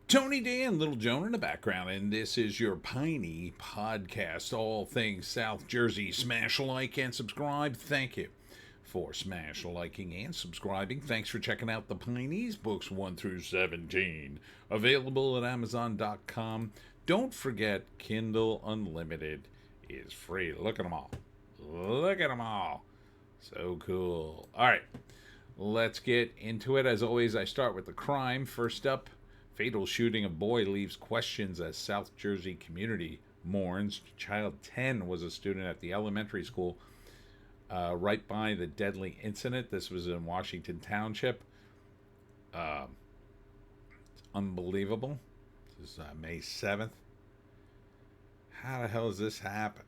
Tony D and Little Joan in the background, and this is your Piney podcast, all things South Jersey. Smash a like and subscribe. Thank you for smash liking and subscribing. Thanks for checking out the Pineys, books 1 through 17, available at Amazon.com. Don't forget, Kindle Unlimited is free. Look at them all. Look at them all. So cool. All right, let's get into it. As always, I start with the crime. First up, fatal shooting of boy leaves questions as South Jersey community mourns. Child 10 was a student at the elementary school right by the deadly incident. This was in Washington Township. It's unbelievable. This is May 7th. How the hell does this happen?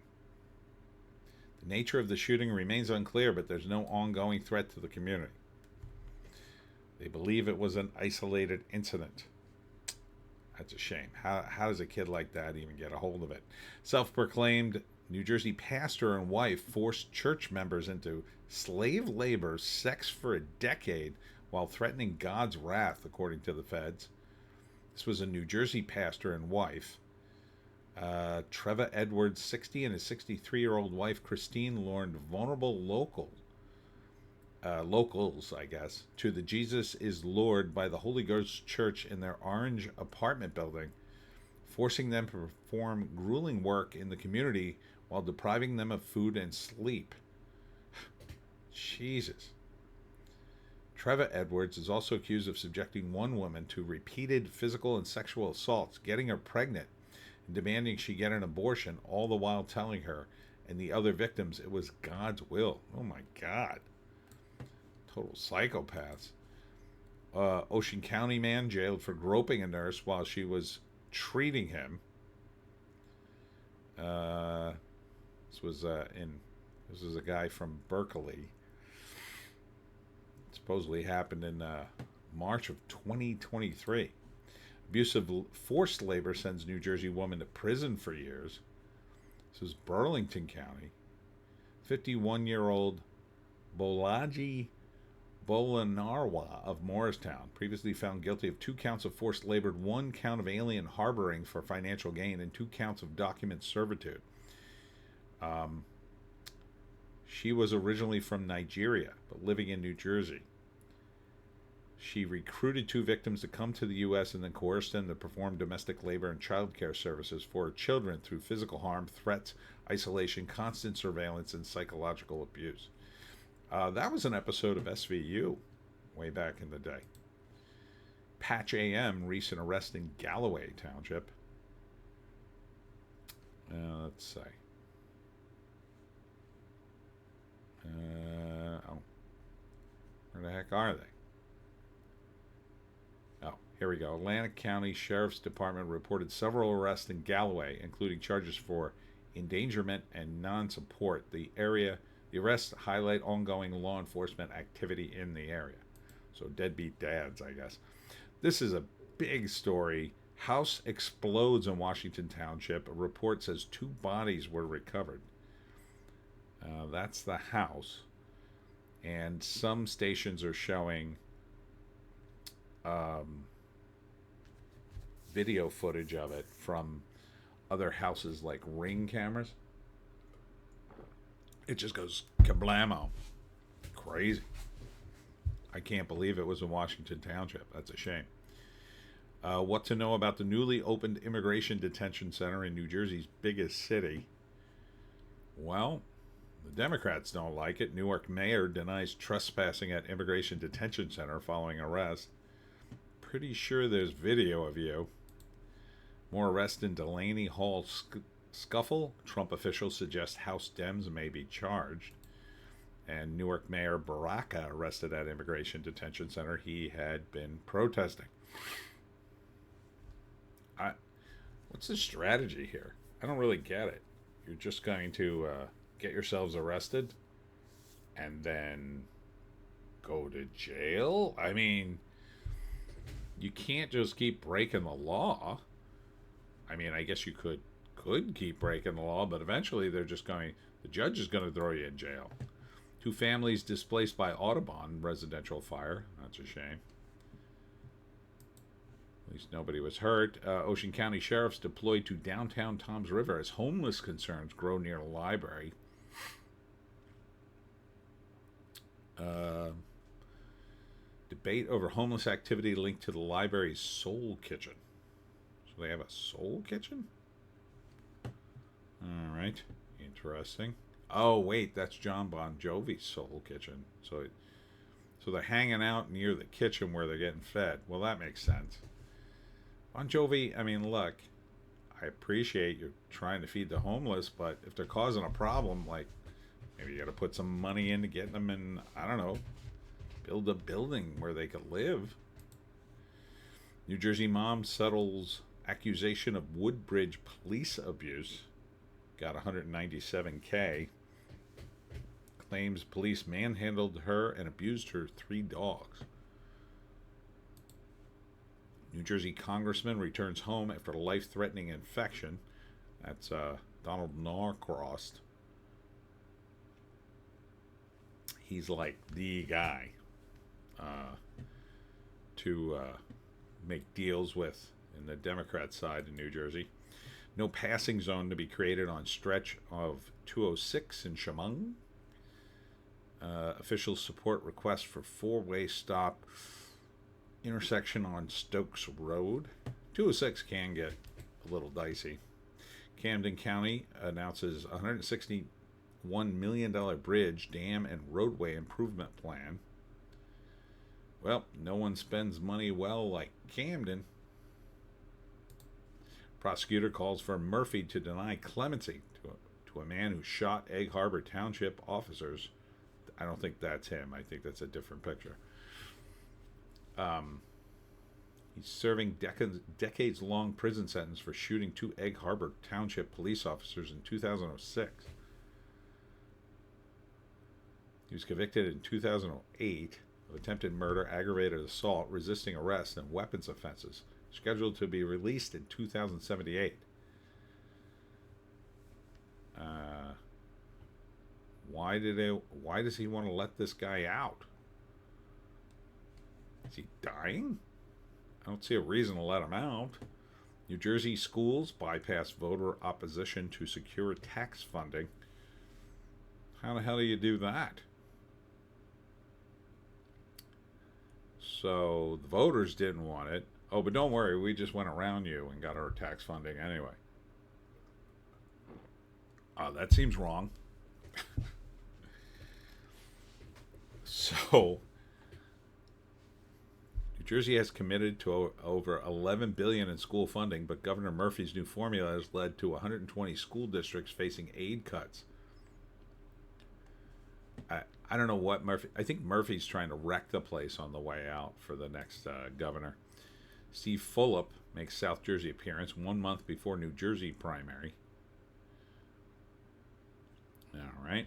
The nature of the shooting remains unclear, but there's no ongoing threat to the community. They believe it was an isolated incident. That's a shame. How does a kid like that even get a hold of it? Self-proclaimed New Jersey pastor and wife forced church members into slave labor, sex for a decade, while threatening God's wrath, according to the feds. This was a New Jersey pastor and wife. Trevor Edwards, 60, and his 63-year-old wife, Christine, lured vulnerable locals, I guess, to the Jesus is Lord by the Holy Ghost Church in their orange apartment building, forcing them to perform grueling work in the community while depriving them of food and sleep. Jesus. Trevor Edwards is also accused of subjecting one woman to repeated physical and sexual assaults, getting her pregnant, and demanding she get an abortion, all the while telling her and the other victims it was God's will. Oh my God. Total psychopaths. Ocean County man jailed for groping a nurse while she was treating him. This was a guy from Berkeley. Supposedly happened in March of 2023. Abusive forced labor sends New Jersey woman to prison for years. This is Burlington County. 51-year-old Bolaji Bolanarwa of Morristown, previously found guilty of 2 counts of forced labor, 1 count of alien harboring for financial gain, and 2 counts of document servitude. She was originally from Nigeria, but living in New Jersey. She recruited 2 victims to come to the U.S. and then coerced them to perform domestic labor and child care services for her children through physical harm, threats, isolation, constant surveillance, and psychological abuse. That was an episode of SVU way back in the day. Patch AM, recent arrest in Galloway Township. Let's see. Where the heck are they? Oh, here we go. Atlantic County Sheriff's Department reported several arrests in Galloway, including charges for endangerment and non-support. The arrests highlight ongoing law enforcement activity in the area. So deadbeat dads, I guess. This is a big story. House explodes in Washington Township. A report says 2 bodies were recovered. That's the house. And some stations are showing video footage of it from other houses, like Ring cameras. It just goes kablamo. Crazy. I can't believe it was in Washington Township. That's a shame. What to know about the newly opened immigration detention center in New Jersey's biggest city? Well, the Democrats don't like it. Newark mayor denies trespassing at immigration detention center following arrest. Pretty sure there's video of you. More arrest in Delaney Hall scuffle. Trump officials suggest House Dems may be charged. And Newark Mayor Baraka arrested at immigration detention center. He had been protesting. What's the strategy here? I don't really get it. You're just going to get yourselves arrested and then go to jail? I mean, you can't just keep breaking the law. I mean, I guess you could keep breaking the law, but eventually the judge is going to throw you in jail. 2 families displaced by Audubon residential fire. That's a shame. At least nobody was hurt. Ocean County sheriffs deployed to downtown Toms River as homeless concerns grow near the library. Debate over homeless activity linked to the library's soul kitchen. So they have a soul kitchen? All right. Interesting. Oh, wait, that's John Bon Jovi's soul kitchen. So they're hanging out near the kitchen where they're getting fed. Well, that makes sense. Bon Jovi, I mean, look, I appreciate you're trying to feed the homeless, but if they're causing a problem, like, maybe you got to put some money into getting them in, I don't know, build a building where they could live. New Jersey mom settles accusation of Woodbridge police abuse. Got $197K. Claims police manhandled her and abused her 3 dogs. New Jersey congressman returns home after life-threatening infection. That's Donald Norcross. He's like the guy to make deals with in the Democrat side in New Jersey. No passing zone to be created on stretch of 206 in Chemung. Official support request for 4-way stop intersection on Stokes Road. 206 can get a little dicey. Camden County announces $161 million bridge, dam, and roadway improvement plan. Well, no one spends money well like Camden. Prosecutor calls for Murphy to deny clemency to a man who shot Egg Harbor Township officers. I don't think that's him. I think that's a different picture. He's serving decades-long prison sentence for shooting 2 Egg Harbor Township police officers in 2006. He was convicted in 2008 of attempted murder, aggravated assault, resisting arrest, and weapons offenses. Scheduled to be released in 2078. Why does he want to let this guy out? Is he dying? I don't see a reason to let him out. New Jersey schools bypass voter opposition to secure tax funding. How the hell do you do that? So the voters didn't want it. Oh, but don't worry, we just went around you and got our tax funding anyway. That seems wrong. So, New Jersey has committed to over $11 billion in school funding, but Governor Murphy's new formula has led to 120 school districts facing aid cuts. I don't know what Murphy... I think Murphy's trying to wreck the place on the way out for the next governor. Steve Fulop makes South Jersey appearance 1 month before New Jersey primary. All right.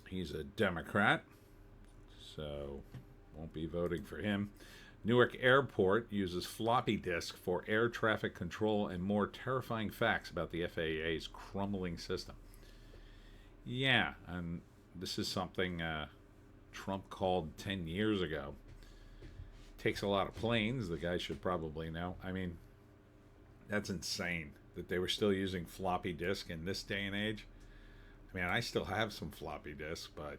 He's a Democrat, so won't be voting for him. Newark Airport uses floppy disk for air traffic control and more terrifying facts about the FAA's crumbling system. Yeah, and this is something Trump called 10 years ago. Takes a lot of planes. The guy should probably know. I mean, that's insane that they were still using floppy disk in this day and age. I mean, I still have some floppy disks, but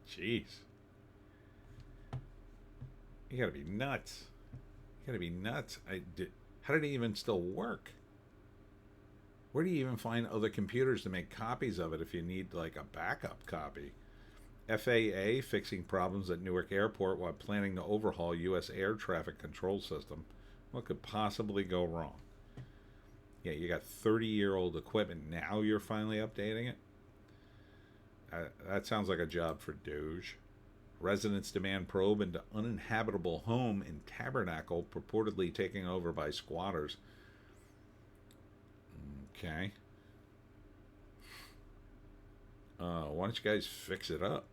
jeez. You gotta be nuts. You gotta be nuts. How did it even still work? Where do you even find other computers to make copies of it if you need like a backup copy? FAA fixing problems at Newark Airport while planning to overhaul U.S. air traffic control system. What could possibly go wrong? Yeah, you got 30-year-old equipment. Now you're finally updating it? That sounds like a job for Doge. Residents demand probe into uninhabitable home in Tabernacle purportedly taken over by squatters. Okay. Why don't you guys fix it up?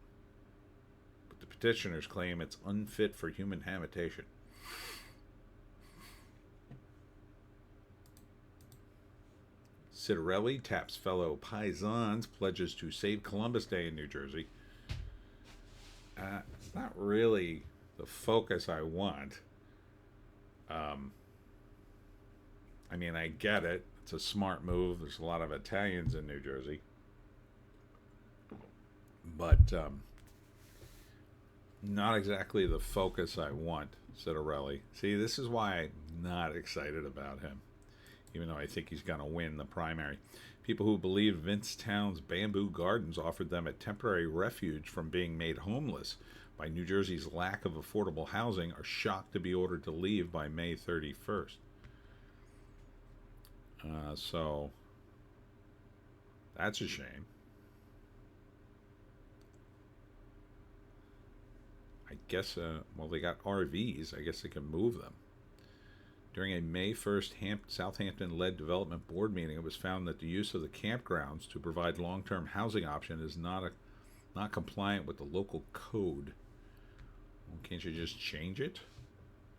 But the petitioners claim it's unfit for human habitation. Citarelli taps fellow paisans, pledges to save Columbus Day in New Jersey. It's not really the focus I want. Um, I mean, I get it. It's a smart move. There's a lot of Italians in New Jersey. But not exactly the focus I want, Citarelli. See, this is why I'm not excited about him, even though I think he's going to win the primary. People who believe Vince Town's bamboo gardens offered them a temporary refuge from being made homeless by New Jersey's lack of affordable housing are shocked to be ordered to leave by May 31st. So that's a shame. I guess, well, they got RVs. I guess they can move them. During a May 1st Southampton-led development board meeting, it was found that the use of the campgrounds to provide long-term housing option is not compliant with the local code. Well, can't you just change it?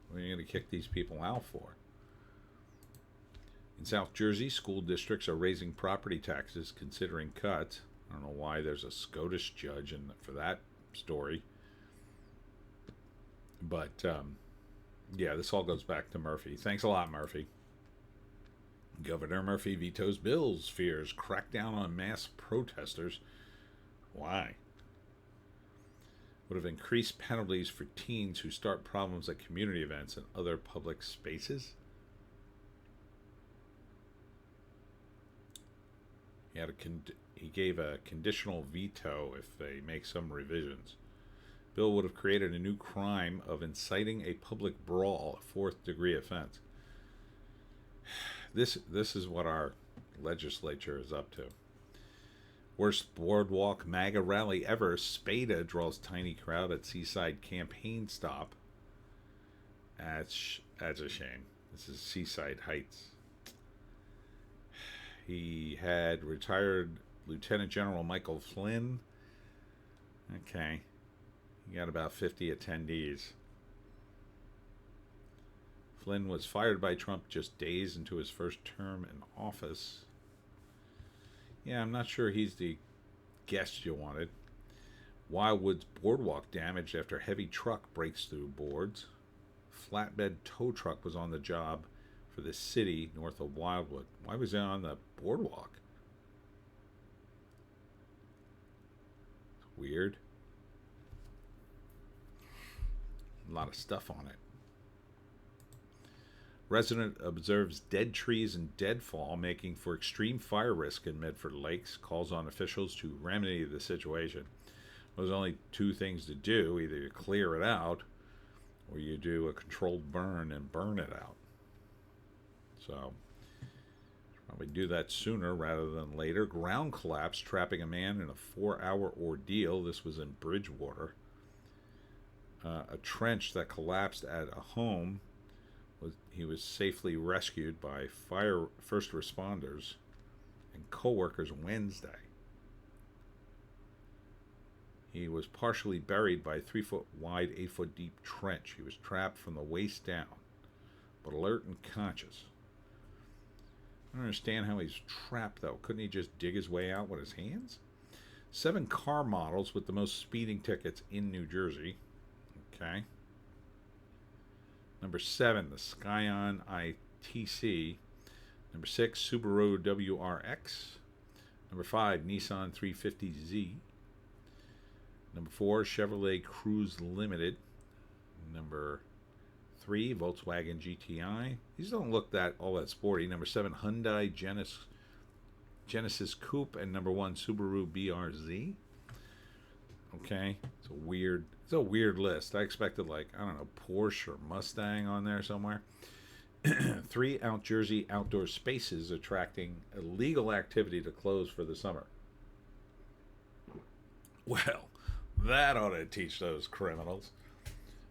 What are you going to kick these people out for? In South Jersey, school districts are raising property taxes, considering cuts. I don't know why there's a SCOTUS judge for that story. But, yeah, this all goes back to Murphy. Thanks a lot, Murphy. Governor Murphy vetoes bills, fears crackdown on mass protesters. Why? Would have increased penalties for teens who start problems at community events and other public spaces. He gave a conditional veto if they make some revisions. Bill would have created a new crime of inciting a public brawl, a fourth-degree offense. This is what our legislature is up to. Worst boardwalk MAGA rally ever. Spada draws tiny crowd at Seaside campaign stop. That's a shame. This is Seaside Heights. He had retired Lieutenant General Michael Flynn. Okay. He got about 50 attendees. Flynn was fired by Trump just days into his first term in office. Yeah, I'm not sure he's the guest you wanted. Wildwood's boardwalk damaged after heavy truck breaks through boards. Flatbed tow truck was on the job for the city north of Wildwood. Why was it on the boardwalk? It's weird. A lot of stuff on it. Resident observes dead trees and deadfall, making for extreme fire risk in Medford Lakes. Calls on officials to remedy the situation. There's only two things to do. Either you clear it out, or you do a controlled burn and burn it out. So, probably do that sooner rather than later. Ground collapse, trapping a man in a 4-hour ordeal. This was in Bridgewater. A trench that collapsed at a home. He was safely rescued by first responders and co-workers Wednesday. He was partially buried by a 3-foot wide, 8-foot deep trench. He was trapped from the waist down, but alert and conscious. I don't understand how he's trapped, though. Couldn't he just dig his way out with his hands? 7 car models with the most speeding tickets in New Jersey. Okay. Number 7, the Scion ITC. Number 6, Subaru WRX. Number 5, Nissan 350Z. Number 4, Chevrolet Cruze Limited. Number 3, Volkswagen GTI. These don't look all that sporty. Number 7, Hyundai Genesis Coupe, and number 1, Subaru BRZ. Okay, it's a weird list. I expected, like, I don't know, Porsche or Mustang on there somewhere. 3 Out Jersey outdoor spaces attracting illegal activity to close for the summer. Well, that ought to teach those criminals.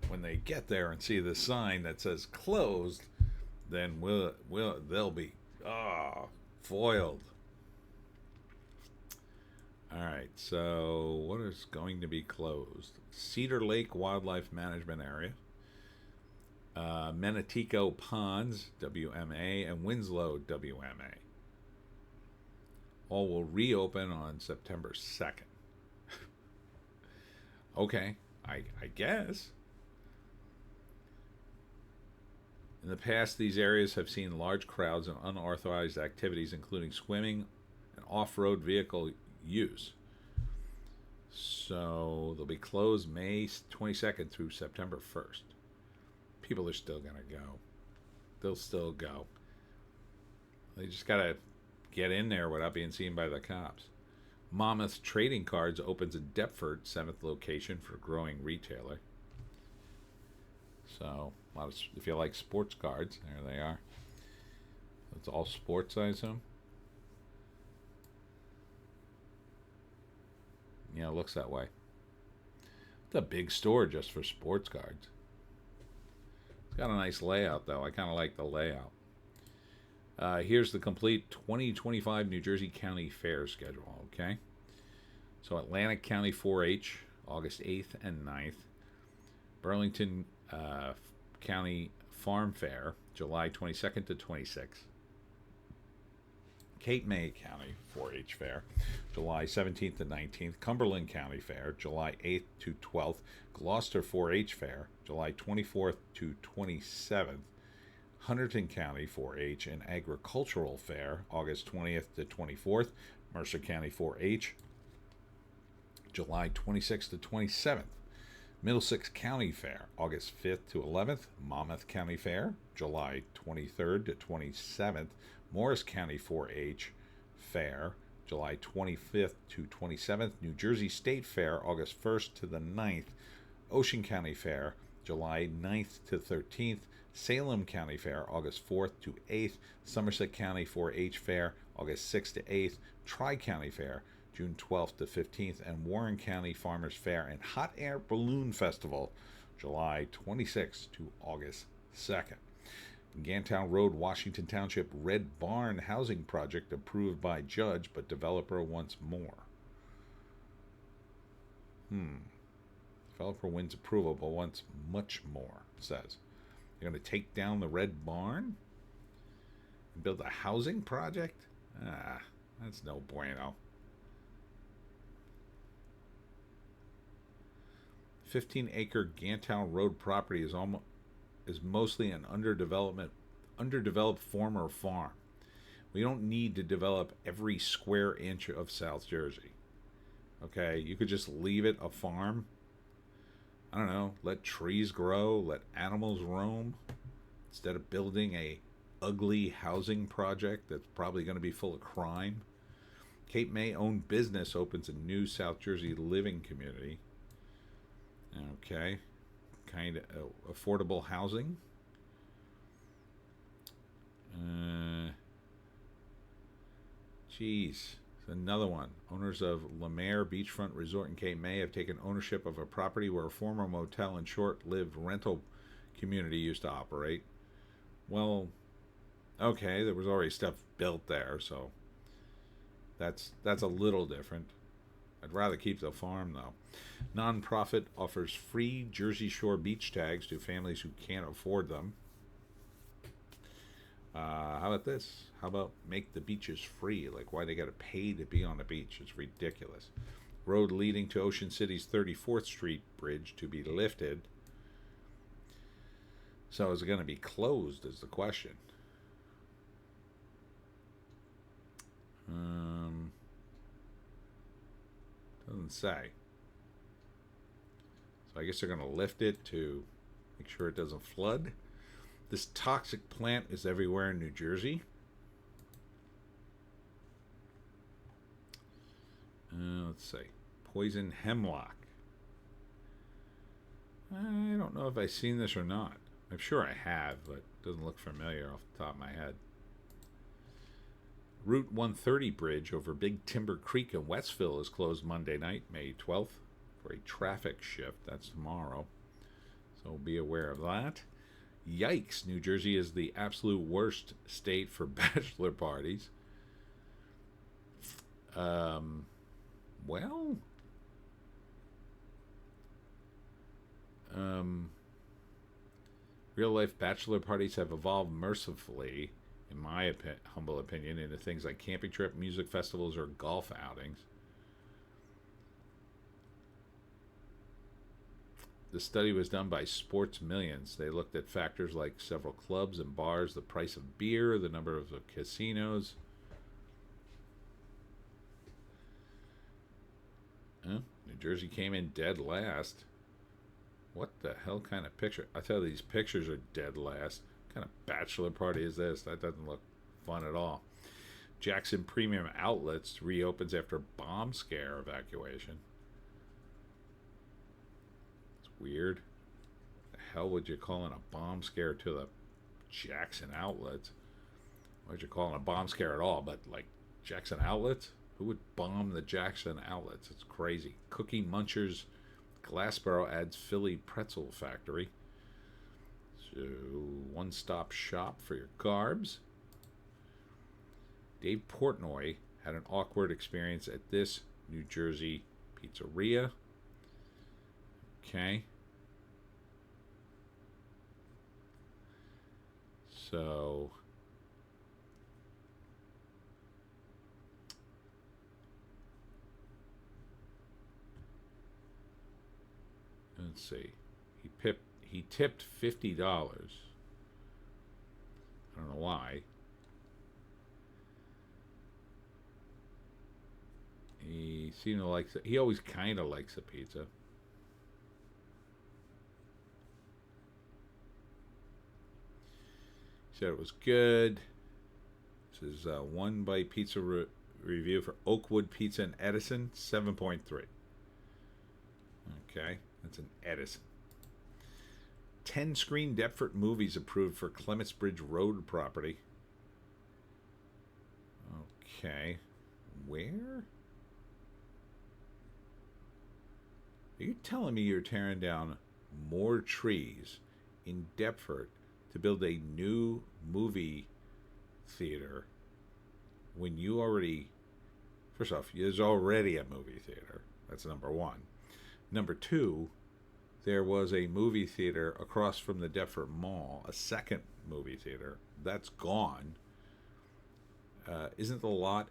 When they get there and see the sign that says closed, then they'll be foiled. All right, so what is going to be closed? Cedar Lake Wildlife Management Area, Menatico Ponds, WMA, and Winslow, WMA. All will reopen on September 2nd. Okay, I guess. In the past, these areas have seen large crowds and unauthorized activities, including swimming and off-road vehicle use. So they'll be closed May 22nd through September 1st. People are still going to go. They'll still go. They just got to get in there without being seen by the cops. Monmouth Trading Cards opens in Deptford, 7th location for growing retailer. So, if you like sports cards, there they are. It's all sports, I assume. Yeah, it looks that way. It's a big store just for sports cards. It's got a nice layout, though. I kind of like the layout. Here's the complete 2025 New Jersey County Fair schedule, okay? So Atlantic County 4-H, August 8th and 9th. Burlington County Farm Fair, July 22nd to 26th. Cape May County 4-H Fair, July 17th to 19th. Cumberland County Fair, July 8th to 12th. Gloucester 4-H Fair, July 24th to 27th. Hunterdon County 4-H and Agricultural Fair, August 20th to 24th. Mercer County 4-H, July 26th to 27th. Middlesex County Fair, August 5th to 11th. Monmouth County Fair, July 23rd to 27th. Morris County 4-H Fair, July 25th to 27th. New Jersey State Fair, August 1st to the 9th. Ocean County Fair, July 9th to 13th. Salem County Fair, August 4th to 8th. Somerset County 4-H Fair, August 6th to 8th. Tri-County Fair, June 12th to 15th. And Warren County Farmers Fair and Hot Air Balloon Festival, July 26th to August 2nd. Gantown Road, Washington Township Red Barn Housing Project approved by judge, but developer wants more. Developer wins approval, but wants much more, it says. You're going to take down the Red Barn and build a housing project? That's no bueno. 15-acre Gantown Road property is mostly an underdeveloped former farm. We don't need to develop every square inch of South Jersey. Okay, you could just leave it a farm. I don't know, let trees grow, let animals roam, instead of building a ugly housing project that's probably going to be full of crime. Cape May owned business opens a new South Jersey living community. Okay, kind of affordable housing. Geez, another one. Owners of Lemaire Beachfront Resort in Cape May have taken ownership of a property where a former motel and short-lived rental community used to operate. Well, okay, there was already stuff built there, so that's a little different. I'd rather keep the farm, though. Nonprofit offers free Jersey Shore beach tags to families who can't afford them. How about this? How about make the beaches free? Like, why they got to pay to be on the beach? It's ridiculous. Road leading to Ocean City's 34th Street Bridge to be lifted. So is it going to be closed is the question. Doesn't say. So I guess they're going to lift it to make sure it doesn't flood. This toxic plant is everywhere in New Jersey. Let's see. Poison hemlock. I don't know if I've seen this or not. I'm sure I have, but it doesn't look familiar off the top of my head. Route 130 bridge over Big Timber Creek in Westville is closed Monday night, May 12th, for a traffic shift. That's tomorrow. So be aware of that. Yikes, New Jersey is the absolute worst state for bachelor parties. Real life bachelor parties have evolved mercifully, in my humble opinion, into things like camping trip, music festivals, or golf outings. The study was done by Sports Millions. They looked at factors like several clubs and bars, the price of beer, the number of casinos. New Jersey came in dead last. What the hell kind of picture? I tell you, these pictures are dead last. What kind of bachelor party is this? That doesn't look fun at all. Jackson Premium Outlets reopens after bomb scare evacuation. It's weird. The hell would you call in a bomb scare to the Jackson Outlets? Why would you call it a bomb scare at all? But like Jackson Outlets? Who would bomb the Jackson Outlets? It's crazy. Cookie Munchers Glassboro adds Philly pretzel factory. So, one-stop shop for your carbs. Dave Portnoy had an awkward experience at this New Jersey pizzeria. Okay. So, let's see. He tipped $50. I don't know why. He seemed to like. He always kind of likes the pizza. He said it was good. This is one bite pizza review for Oakwood Pizza in Edison, 7.3. Okay, that's an Edison. 10 Screen Deptford movies approved for Clements Bridge Road property. Okay, where? Are you telling me you're tearing down more trees in Deptford to build a new movie theater when you already... First off, there's already a movie theater. That's number one. Number two, there was a movie theater across from the Deptford Mall, a second movie theater. That's gone. Isn't the lot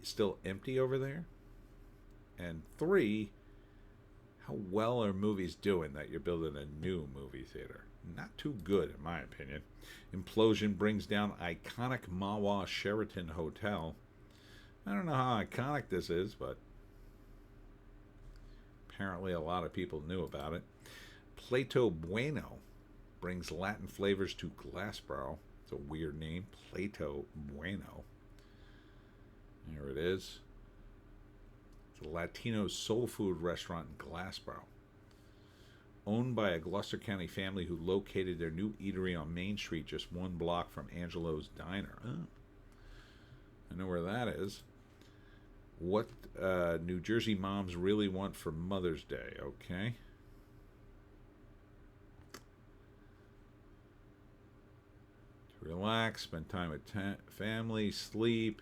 still empty over there? And three... How well are movies doing that you're building a new movie theater? Not too good, in my opinion. Implosion brings down iconic Mahwah Sheraton Hotel. I don't know how iconic this is, but apparently a lot of people knew about it. Plato Bueno brings Latin flavors to Glassboro. It's a weird name, Plato Bueno. There it is. It's a Latino soul food restaurant in Glassboro. Owned by a Gloucester County family who located their new eatery on Main Street just one block from Angelo's Diner. Oh, I know where that is. What New Jersey moms really want for Mother's Day, okay? To relax, spend time with family, sleep.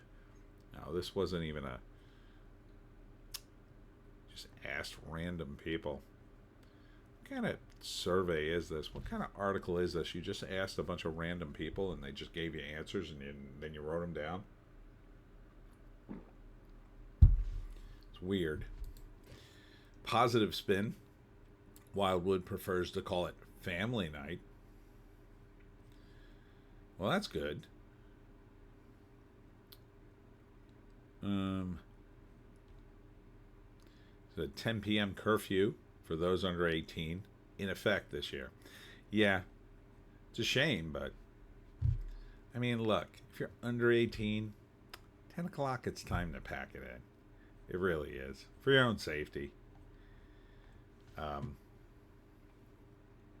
No, this wasn't even a... Just asked random people. What kind of survey is this? What kind of article is this? You just asked a bunch of random people and they just gave you answers and then you wrote them down? It's weird. Positive spin. Wildwood prefers to call it family night. Well, that's good. The 10 p.m. curfew for those under 18 in effect this year. Yeah, it's a shame, but I mean, look, if you're under 18, 10 o'clock, it's time to pack it in. It really is, for your own safety.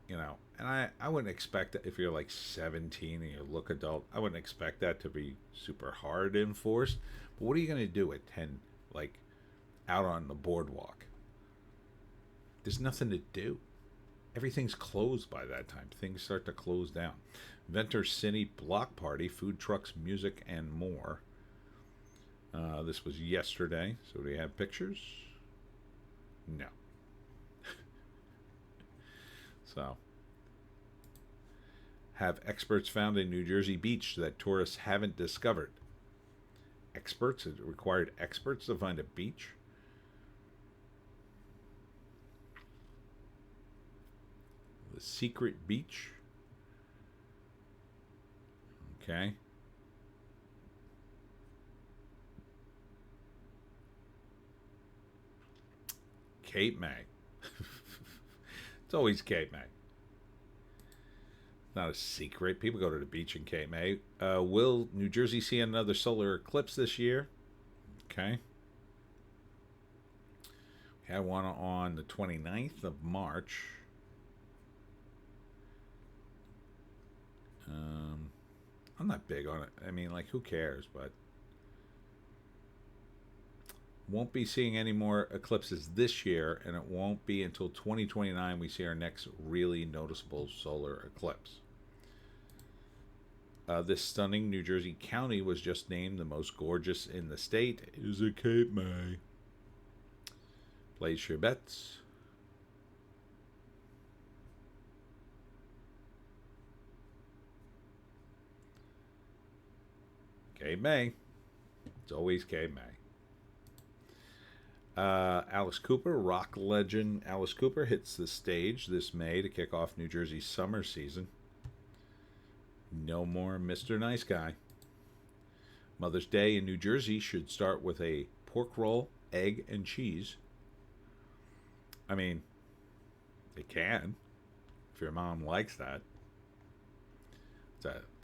You know, and I wouldn't expect that if you're like 17 and you look adult, I wouldn't expect that to be super hard enforced. But what are you going to do at 10, like, out on the boardwalk? There's nothing to do. Everything's closed by that time. Things start to close down. Ventnor City block party, food trucks, music, and more. This was yesterday. So do we have pictures? No. So, have experts found a New Jersey beach that tourists haven't discovered? Experts? It required experts to find a beach? The Secret Beach. Okay. Cape May. It's always Cape May. Not a secret. People go to the beach in Cape May. Will New Jersey see another solar eclipse this year? Okay. We had one on the 29th of March. I'm not big on it. I mean, like, who cares? But won't be seeing any more eclipses this year, and it won't be until 2029 we see our next really noticeable solar eclipse. This stunning New Jersey county was just named the most gorgeous in the state. Is it Cape May? Place your bets. Cape May. It's always Cape May. Alice Cooper, rock legend Alice Cooper, hits the stage this May to kick off New Jersey's summer season. No more Mr. Nice Guy. Mother's Day in New Jersey should start with a pork roll, egg, and cheese. I mean, they can, if your mom likes that.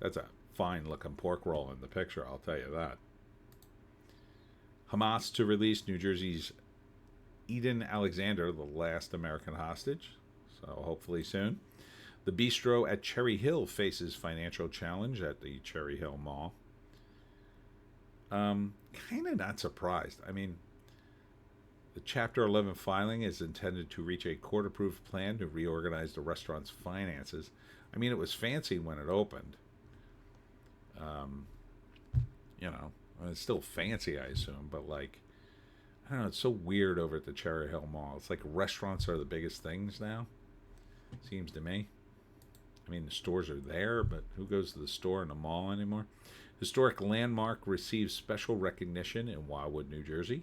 That's a fine-looking pork roll in the picture, I'll tell you that. Hamas to release New Jersey's Eden Alexander, the last American hostage. So hopefully soon. The bistro at Cherry Hill faces financial challenge at the Cherry Hill Mall. Kind of not surprised. I mean, the Chapter 11 filing is intended to reach a court-approved plan to reorganize the restaurant's finances. I mean, it was fancy when it opened. It's still fancy, I assume, but like, I don't know, it's so weird over at the Cherry Hill Mall. It's like restaurants are the biggest things now, seems to me. I mean, the stores are there, but who goes to the store in the mall anymore? Historic landmark receives special recognition in Wildwood, New Jersey.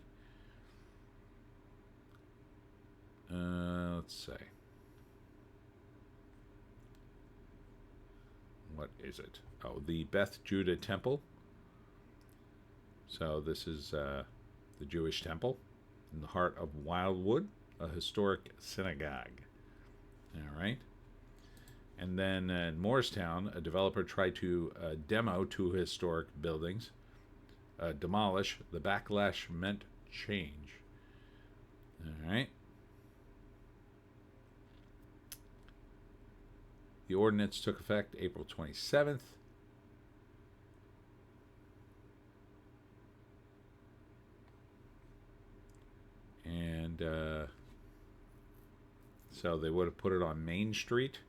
Let's see. What is it? Oh, the Beth Judah Temple. So this is the Jewish temple in the heart of Wildwood, a historic synagogue. All right. And then in Morristown, a developer tried to demo two historic buildings, demolish. The backlash meant change. All right. The ordinance took effect April 27th. And so they would have put it on Main Street.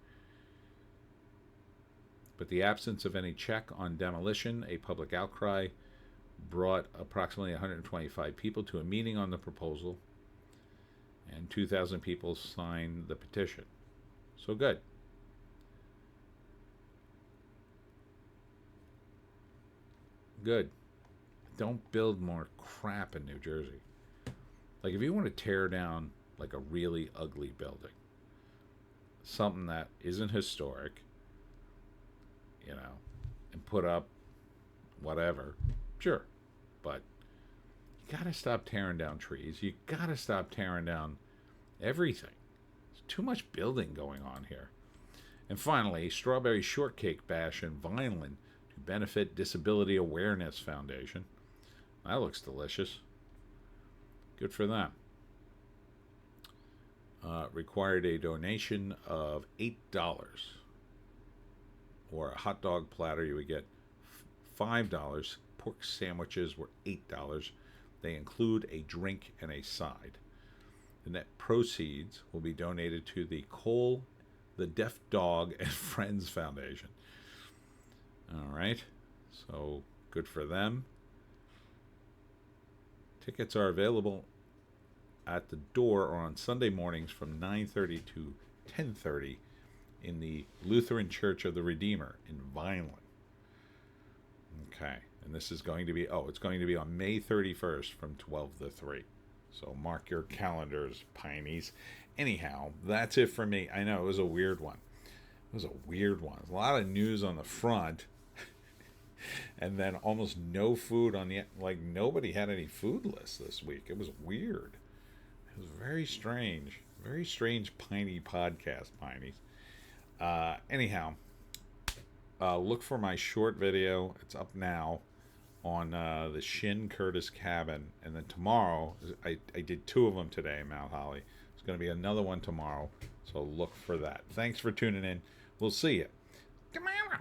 But the absence of any check on demolition, a public outcry, brought approximately 125 people to a meeting on the proposal, and 2,000 people signed the petition. So good. Good. Don't build more crap in New Jersey. Like, if you want to tear down like a really ugly building, something that isn't historic, and put up whatever, sure. But you got to stop tearing down trees. You got to stop tearing down everything. There's too much building going on here. And finally, Strawberry Shortcake Bash in Vineland to benefit Disability Awareness Foundation. That looks delicious. Good for them. Required a donation of $8. Or a hot dog platter, you would get $5. Pork sandwiches were $8. They include a drink and a side. The net proceeds will be donated to the Cole, the Deaf Dog and Friends Foundation. All right. So good for them. Tickets are available at the door or on Sunday mornings from 9:30 to 10:30 in the Lutheran Church of the Redeemer in Vineland. Okay, and this is going to be, it's going to be on May 31st from 12 to 3. So mark your calendars, Pineys. Anyhow, that's it for me. I know it was a weird one. It was a weird one. A lot of news on the front, and then almost no food on the, like, nobody had any food lists this week. It was weird. It was very strange. Very strange Piney podcast, Pineys. Anyhow, look for my short video. It's up now on the Shin Curtis cabin. And then tomorrow, I did 2 of them today in Mount Holly. There's going to be another one tomorrow. So look for that. Thanks for tuning in. We'll see you tomorrow.